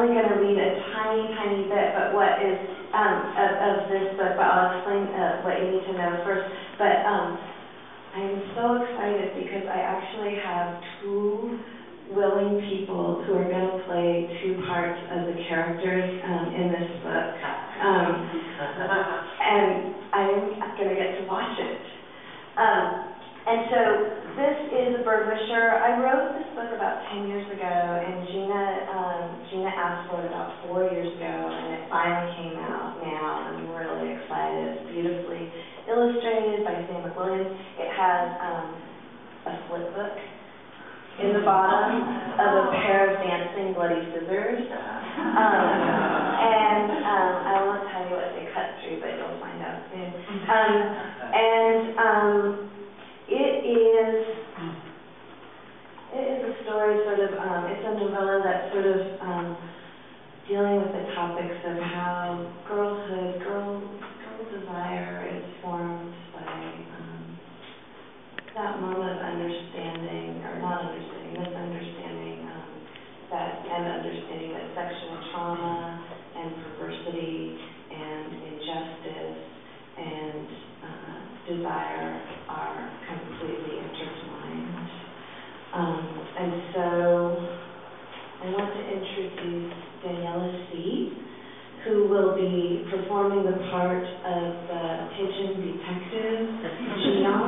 only going to read a tiny, tiny bit, but what is of this book, but I'll explain what you need to know first. But I'm so excited because I actually have two willing people who are going to play two parts of the characters in this book. And I'm going to get to watch it. And so this is Birdwisher. I wrote this book about 10 years ago, and Gina asked for it about 4 years ago, and it finally came out now, and I'm really excited. It's beautifully illustrated by Sam McWilliams. It has a flip book in the bottom of a pair of dancing bloody scissors. And I won't tell you what they cut through, but you'll find out soon. It is a story sort of, it's a novella that's sort of dealing with the topics of how girlhood, girl desire is formed by that moment of understanding, or not understanding, misunderstanding, and understanding that sexual trauma and perversity and injustice and desire are completely intertwined. And so I want to introduce Daniela Sea, who will be performing the part of the pigeon detective, Jian,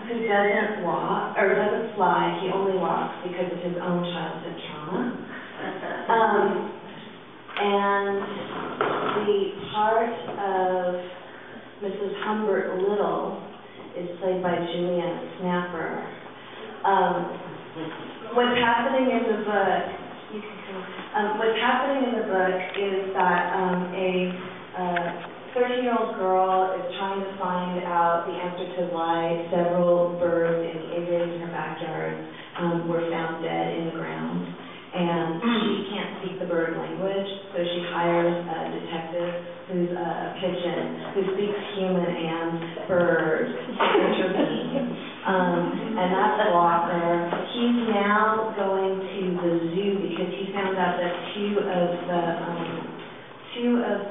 who doesn't walk, or doesn't fly. He only walks because of his own childhood trauma. And the part of Mrs. Humbert Little is played by Julianna Snapper. What's happening in the book, what's happening in the book is that a 13-year-old girl is trying to find out the answer to why several birds in the aviaries in her backyard were found dead in the ground. And she can't speak the bird language, so she hires a detective who's a pigeon, who speaks human and bird to intervene. And that's Walker. He's now going to the zoo because he found out that two of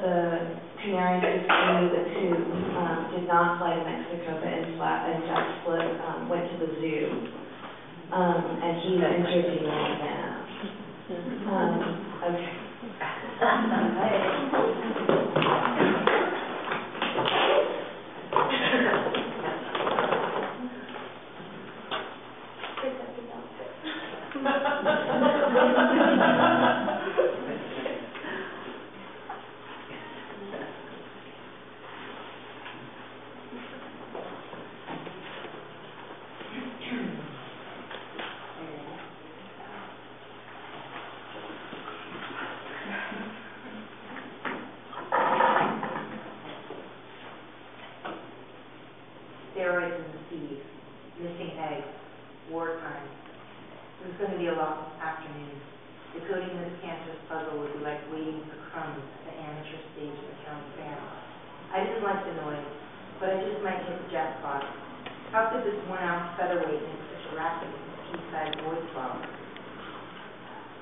the canaries who flew the coop did not fly to Mexico, but in fact went to the zoo. And he's interviewing them. Okay. Steroids in the seed, missing eggs, wartime. It was going to be a long afternoon. Decoding this cancerous puzzle would be like waiting for crumbs at the amateur stage of the county fair. I didn't like the noise, but I just might hit the jackpot. How could this 1 ounce featherweight make such a racket with a pea-sized voice box?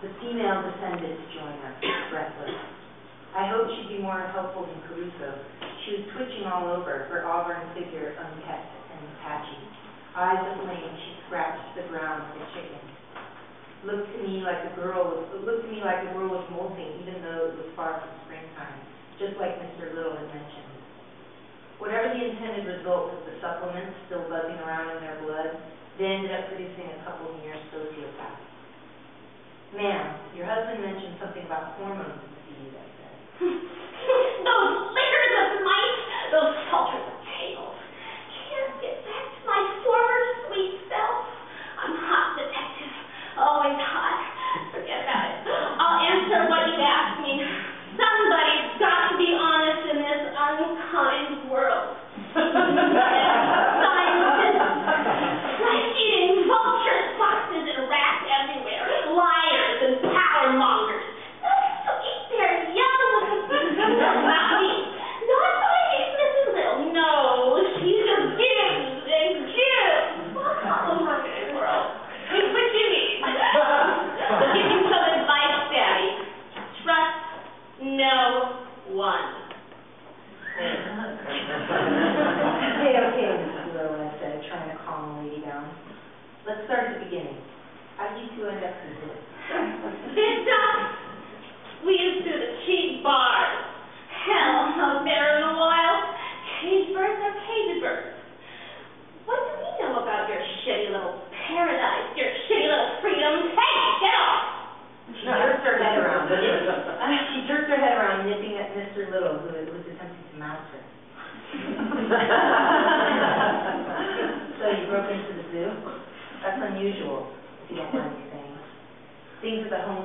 The female descended to join us, breathless. I hoped she'd be more helpful than Caruso. She was twitching all over, her auburn figure unkempt and patchy. Eyes aflame, she scratched the ground like a chicken. Looked to me like the girl was molting, even though it was far from springtime, just like Mr. Little had mentioned. Whatever the intended result of the supplements still buzzing around in their blood, they ended up producing a couple near sociopaths. Ma'am, your husband mentioned something about hormones in the seed, I said. Those lickers of mice, those salters of tails. Can't get back to my former sweet self. I'm hot, detective. Always hot. Forget about it. I'll answer what you ask me. Somebody's got to be honest in this unkind world. Scientists, flesh-eating vultures, foxes, and rats everywhere. Liars and power mongers. To eat their young.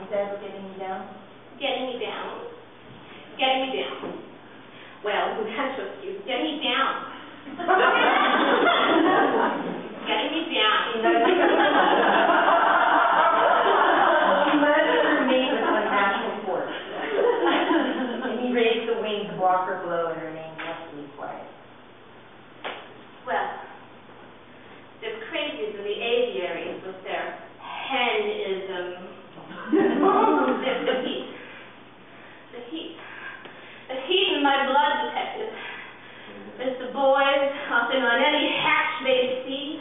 instead of getting me down? Getting me down. Getting me down. Well, that's just you. Getting me down. Getting me down. She must remain with unnatural force. And he raised the wing to block her blow and remained deathly quiet. Well, the crazies in the aviaries with their henism. There's the heat. The heat. The heat in my blood, detective. Mr. Boys, often on any hatch they see.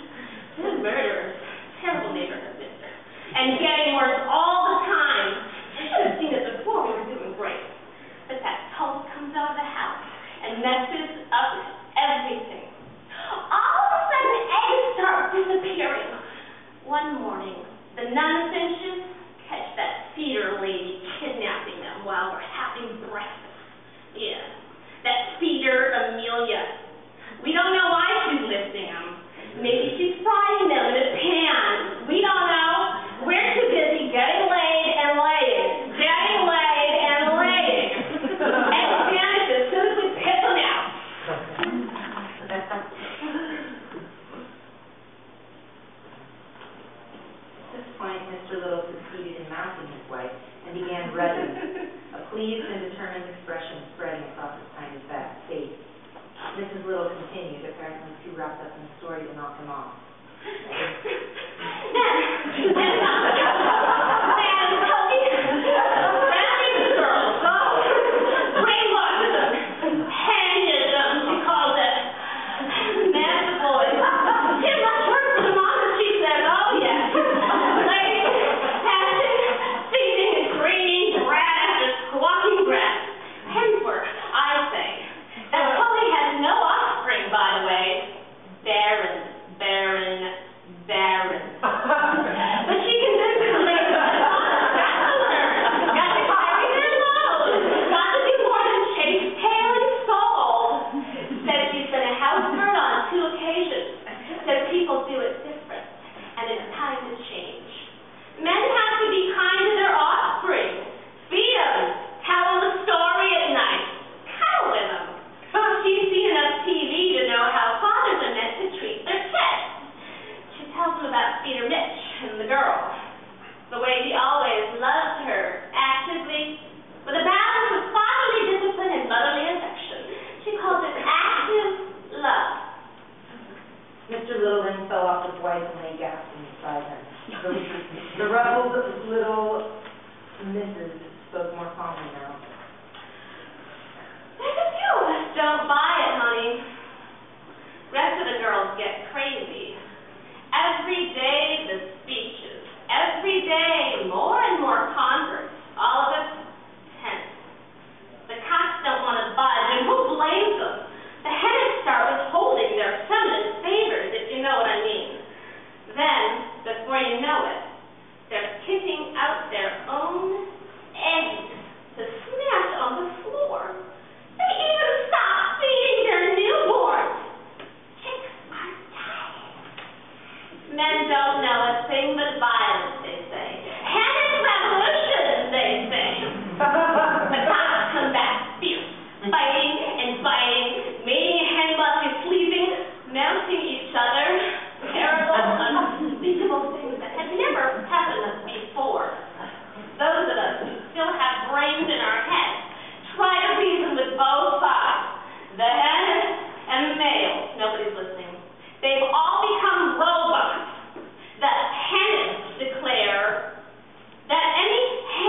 They're murderers. Terrible neighborhood, mister. And getting worse all the time. You should have seen it before. We were doing great. But that toast comes out of the house and messes up everything. All of a sudden, eggs start disappearing. One morning, the non-essentials catch that feeder lady kidnapping them while we're having breakfast. Yeah, that feeder Amelia. We don't know why she's lifting them. Maybe she's frying them in a pan. We don't know. We're too busy getting laid and laying. Getting laid and laying. Eggs vanish as soon as we piss them out. At this point, Mr. Little succeeded in mounting his wife and began running, a pleased and